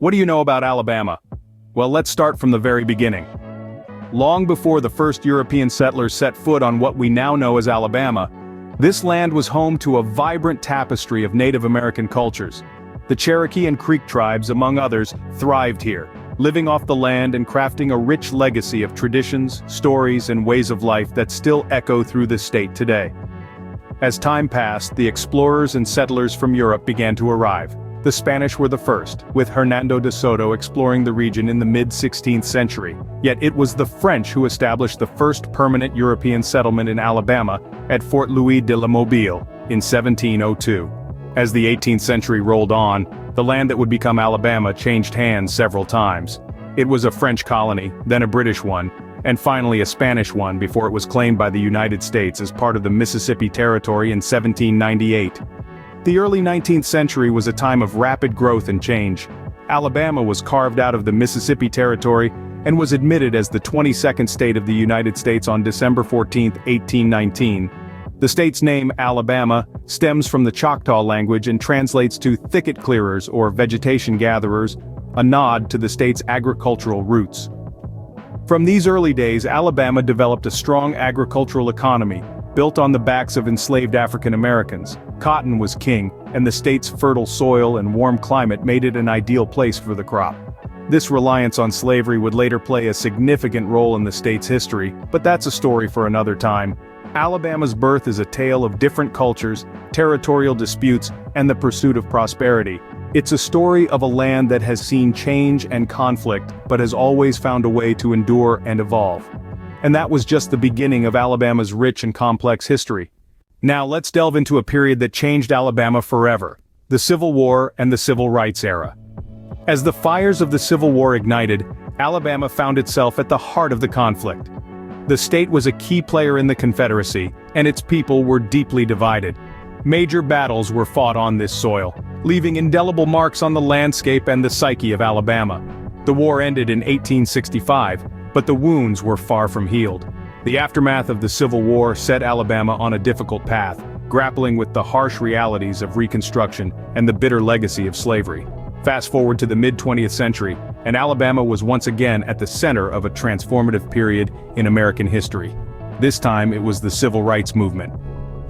What do you know about Alabama? Well, let's start from the very beginning. Long before the first European settlers set foot on what we now know as Alabama, this land was home to a vibrant tapestry of Native American cultures. The Cherokee and Creek tribes, among others, thrived here, living off the land and crafting a rich legacy of traditions, stories, and ways of life that still echo through the state today. As time passed, the explorers and settlers from Europe began to arrive. The Spanish were the first, with Hernando de Soto exploring the region in the mid-16th century, yet it was the French who established the first permanent European settlement in Alabama at Fort Louis de la Mobile in 1702. As the 18th century rolled on, the land that would become Alabama changed hands several times. It was a French colony, then a British one, and finally a Spanish one before it was claimed by the United States as part of the Mississippi Territory in 1798. The early 19th century was a time of rapid growth and change. Alabama was carved out of the Mississippi Territory and was admitted as the 22nd state of the United States on December 14, 1819. The state's name, Alabama, stems from the Choctaw language and translates to thicket clearers or vegetation gatherers, a nod to the state's agricultural roots. From these early days, Alabama developed a strong agricultural economy, built on the backs of enslaved African Americans. Cotton was king, and the state's fertile soil and warm climate made it an ideal place for the crop. This reliance on slavery would later play a significant role in the state's history, but that's a story for another time. Alabama's birth is a tale of different cultures, territorial disputes, and the pursuit of prosperity. It's a story of a land that has seen change and conflict, but has always found a way to endure and evolve. And that was just the beginning of Alabama's rich and complex history. Now let's delve into a period that changed Alabama forever: the Civil War and the Civil Rights era. As the fires of the Civil War ignited, Alabama found itself at the heart of the conflict. The state was a key player in the Confederacy, and its people were deeply divided. Major battles were fought on this soil, leaving indelible marks on the landscape and the psyche of Alabama. The war ended in 1865, but the wounds were far from healed. The aftermath of the Civil War set Alabama on a difficult path, grappling with the harsh realities of Reconstruction and the bitter legacy of slavery. Fast forward to the mid-20th century, and Alabama was once again at the center of a transformative period in American history. This time it was the Civil Rights Movement.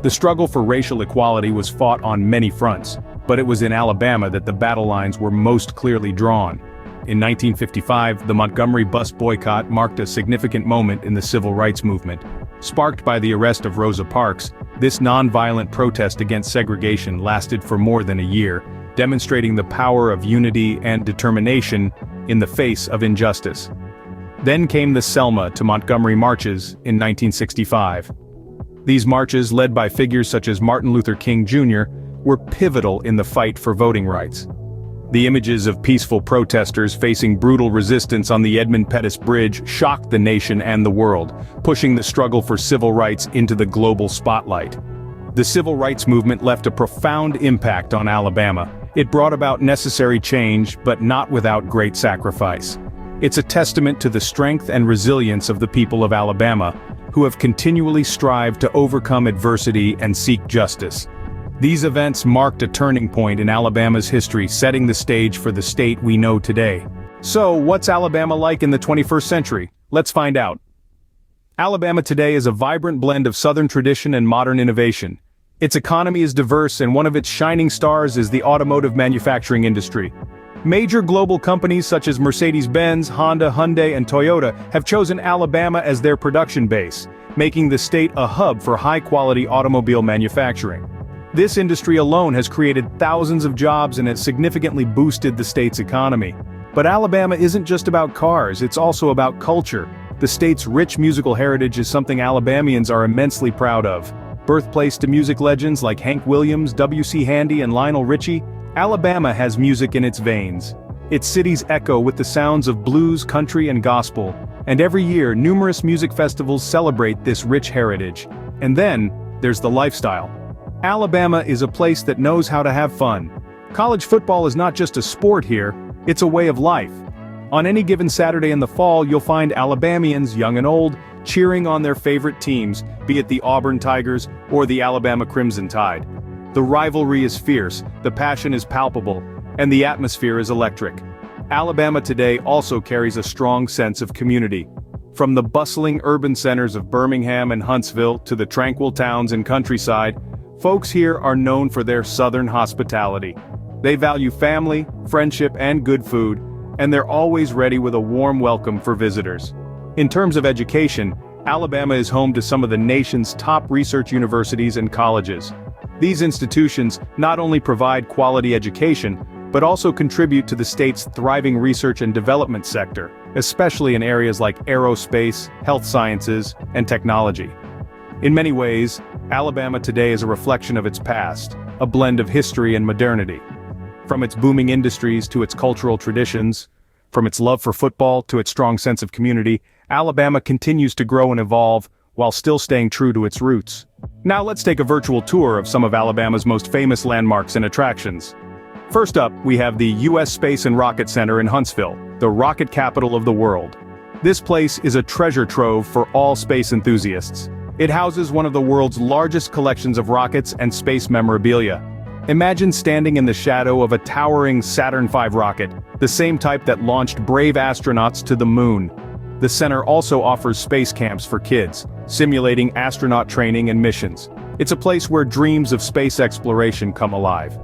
The struggle for racial equality was fought on many fronts, but it was in Alabama that the battle lines were most clearly drawn. In 1955, the Montgomery bus boycott marked a significant moment in the Civil Rights Movement. Sparked by the arrest of Rosa Parks, this nonviolent protest against segregation lasted for more than a year, demonstrating the power of unity and determination in the face of injustice. Then came the Selma to Montgomery marches in 1965. These marches, led by figures such as Martin Luther King Jr., were pivotal in the fight for voting rights. The images of peaceful protesters facing brutal resistance on the Edmund Pettus Bridge shocked the nation and the world, pushing the struggle for civil rights into the global spotlight. The Civil Rights Movement left a profound impact on Alabama. It brought about necessary change, but not without great sacrifice. It's a testament to the strength and resilience of the people of Alabama, who have continually strived to overcome adversity and seek justice. These events marked a turning point in Alabama's history, setting the stage for the state we know today. So, what's Alabama like in the 21st century? Let's find out. Alabama today is a vibrant blend of Southern tradition and modern innovation. Its economy is diverse, and one of its shining stars is the automotive manufacturing industry. Major global companies such as Mercedes-Benz, Honda, Hyundai, and Toyota have chosen Alabama as their production base, making the state a hub for high-quality automobile manufacturing. This industry alone has created thousands of jobs and has significantly boosted the state's economy. But Alabama isn't just about cars, it's also about culture. The state's rich musical heritage is something Alabamians are immensely proud of. Birthplace to music legends like Hank Williams, W.C. Handy, and Lionel Richie, Alabama has music in its veins. Its cities echo with the sounds of blues, country, and gospel, and every year numerous music festivals celebrate this rich heritage. And then, there's the lifestyle. Alabama is a place that knows how to have fun. College football is not just a sport here, it's a way of life. On any given Saturday in the fall, you'll find Alabamians, young and old, cheering on their favorite teams, be it the Auburn Tigers or the Alabama Crimson Tide. The rivalry is fierce, the passion is palpable, and the atmosphere is electric. Alabama today also carries a strong sense of community. From the bustling urban centers of Birmingham and Huntsville to the tranquil towns and countryside, folks here are known for their southern hospitality. They value family, friendship, and good food, and they're always ready with a warm welcome for visitors. In terms of education, Alabama is home to some of the nation's top research universities and colleges. These institutions not only provide quality education, but also contribute to the state's thriving research and development sector, especially in areas like aerospace, health sciences, and technology. In many ways, Alabama today is a reflection of its past, a blend of history and modernity. From its booming industries to its cultural traditions, from its love for football to its strong sense of community, Alabama continues to grow and evolve while still staying true to its roots. Now let's take a virtual tour of some of Alabama's most famous landmarks and attractions. First up, we have the U.S. Space and Rocket Center in Huntsville, the rocket capital of the world. This place is a treasure trove for all space enthusiasts. It houses one of the world's largest collections of rockets and space memorabilia. Imagine standing in the shadow of a towering Saturn V rocket, the same type that launched brave astronauts to the moon. The center also offers space camps for kids, simulating astronaut training and missions. It's a place where dreams of space exploration come alive.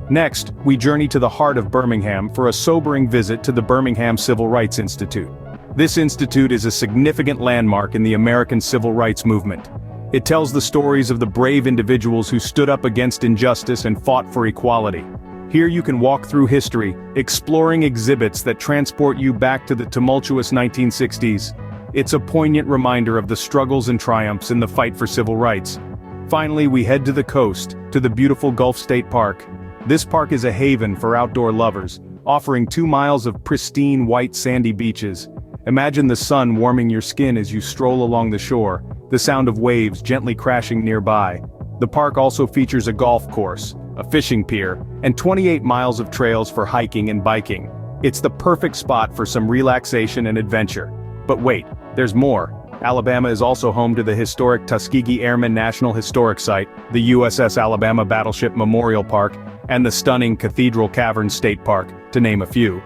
Next, we journey to the heart of Birmingham for a sobering visit to the Birmingham Civil Rights Institute. This institute is a significant landmark in the American civil rights movement. It tells the stories of the brave individuals who stood up against injustice and fought for equality. Here you can walk through history, exploring exhibits that transport you back to the tumultuous 1960s. It's a poignant reminder of the struggles and triumphs in the fight for civil rights. Finally, we head to the coast, to the beautiful Gulf State Park. This park is a haven for outdoor lovers, offering 2 miles of pristine white sandy beaches. Imagine the sun warming your skin as you stroll along the shore, the sound of waves gently crashing nearby. The park also features a golf course, a fishing pier, and 28 miles of trails for hiking and biking. It's the perfect spot for some relaxation and adventure. But wait, there's more. Alabama is also home to the historic Tuskegee Airmen National Historic Site, the USS Alabama Battleship Memorial Park, and the stunning Cathedral Caverns State Park, to name a few.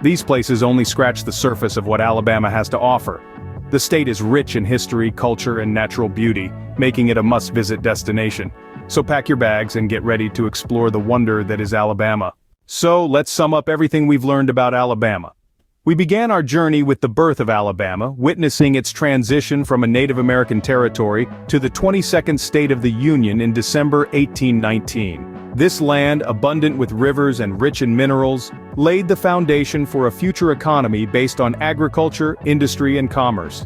These places only scratch the surface of what Alabama has to offer. The state is rich in history, culture, and natural beauty, making it a must-visit destination. So pack your bags and get ready to explore the wonder that is Alabama. So let's sum up everything we've learned about Alabama. We began our journey with the birth of Alabama, witnessing its transition from a Native American territory to the 22nd state of the Union in December 1819. This land, abundant with rivers and rich in minerals, laid the foundation for a future economy based on agriculture, industry, and commerce.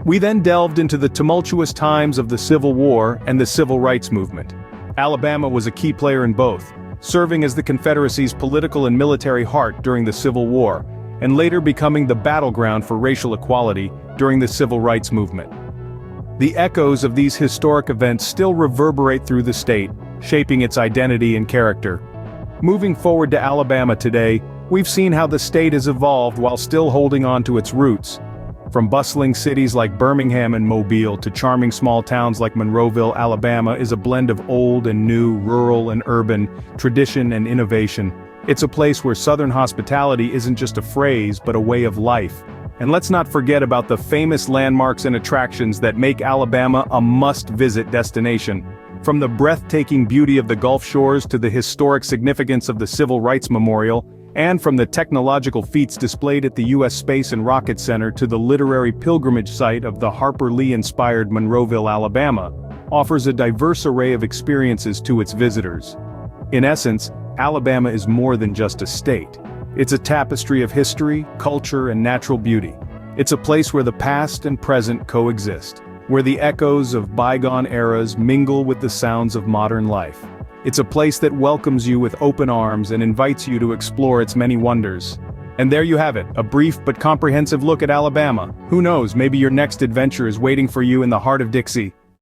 We then delved into the tumultuous times of the Civil War and the Civil Rights Movement. Alabama was a key player in both, serving as the Confederacy's political and military heart during the Civil War, and later becoming the battleground for racial equality during the Civil Rights Movement. The echoes of these historic events still reverberate through the state, shaping its identity and character. Moving forward to Alabama today, we've seen how the state has evolved while still holding on to its roots. From bustling cities like Birmingham and Mobile to charming small towns like Monroeville, Alabama is a blend of old and new, rural and urban, tradition and innovation. It's a place where Southern hospitality isn't just a phrase but a way of life. And let's not forget about the famous landmarks and attractions that make Alabama a must-visit destination. From the breathtaking beauty of the Gulf Shores to the historic significance of the Civil Rights Memorial, and from the technological feats displayed at the U.S. Space and Rocket Center to the literary pilgrimage site of the Harper Lee-inspired Monroeville, Alabama, offers a diverse array of experiences to its visitors. In essence, Alabama is more than just a state. It's a tapestry of history, culture, and natural beauty. It's a place where the past and present coexist, where the echoes of bygone eras mingle with the sounds of modern life. It's a place that welcomes you with open arms and invites you to explore its many wonders. And there you have it, a brief but comprehensive look at Alabama. Who knows, maybe your next adventure is waiting for you in the heart of Dixie.